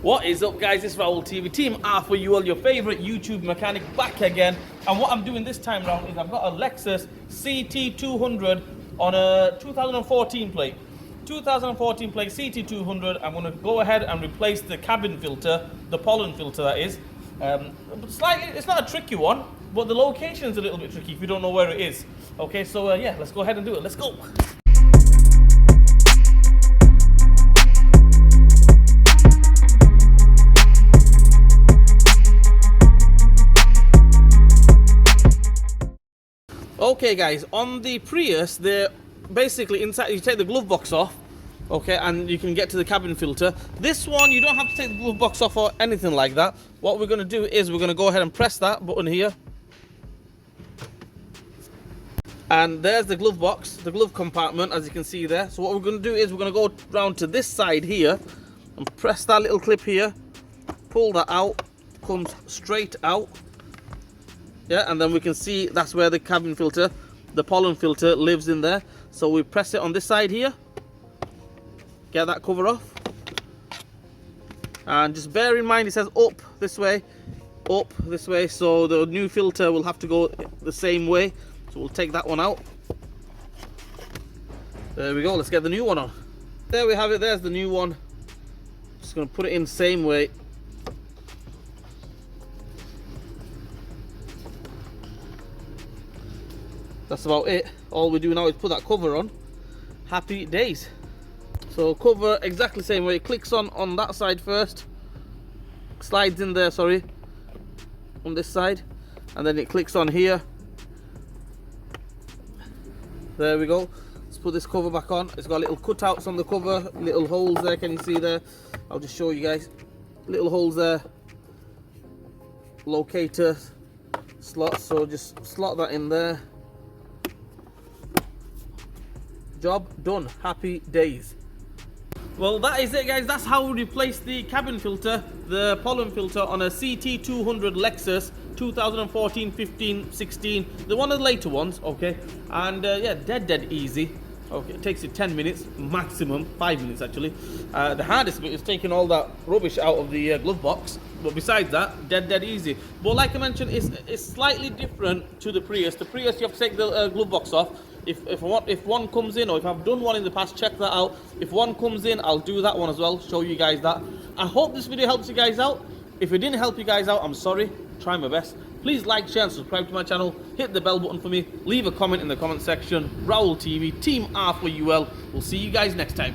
What is up, guys? It's Raul TV, Team R for you all, your favorite YouTube mechanic, back again. And what I'm doing this time around is I've got a LEXUS CT200 on a 2014 plate. 2014 plate CT200. I'm going to go ahead and replace the cabin filter, the POLEN filter that is. Slightly, it's not a tricky one, but the location is a little bit tricky if you don't know where it is. Okay, so yeah, let's go ahead and do it. Let's go. Okay guys, on the Prius, they're basically inside, you take the glove box off, okay, and you can get to the cabin filter. This one, you don't have to take the glove box off or anything like that. What we're going to do is we're going to go ahead and press that button here. And there's the glove box, the glove compartment, as you can see there. So what we're going to do is we're going to go round to this side here and press that little clip here, pull that out, comes straight out. Yeah, and then we can see that's where the cabin filter, the POLEN filter, lives in there. So we press it on this side here, get that cover off, and just bear in mind it says up this way, so the new filter will have to go the same way. So we'll take that one out. There we go, let's get the new one on. There we have it, there's the new one. Just going to put it in the same way. That's about it. All we do now is put that cover on. Happy days. So cover exactly the same way. It clicks on that side first. Slides in there, sorry. On this side. And then it clicks on here. There we go. Let's put this cover back on. It's got little cutouts on the cover. Little holes there, can you see there? I'll just show you guys. Little holes there. Locator slot. So just slot that in there. Job done. Happy days. Well, that is it, guys. That's how we replace the cabin filter, the POLEN filter, on a CT200 LEXUS 2014, 15, 16, the one of the later ones. Okay, and yeah, dead easy. Okay, it takes you 10 minutes maximum, 5 minutes actually. The hardest bit is taking all that rubbish out of the glove box, but besides that, dead easy. But like I mentioned, it's slightly different to the Prius. The Prius, you have to take the glove box off. If one comes in, or if I've done one in the past, check that out. If one comes in, I'll do that one as well, show you guys that. I hope this video helps you guys out. If it didn't help you guys out, I'm sorry. Try my best. Please like, share and subscribe to my channel. Hit the bell button for me. Leave a comment in the comment section. Raul TV, Team R for UL. We'll see you guys next time.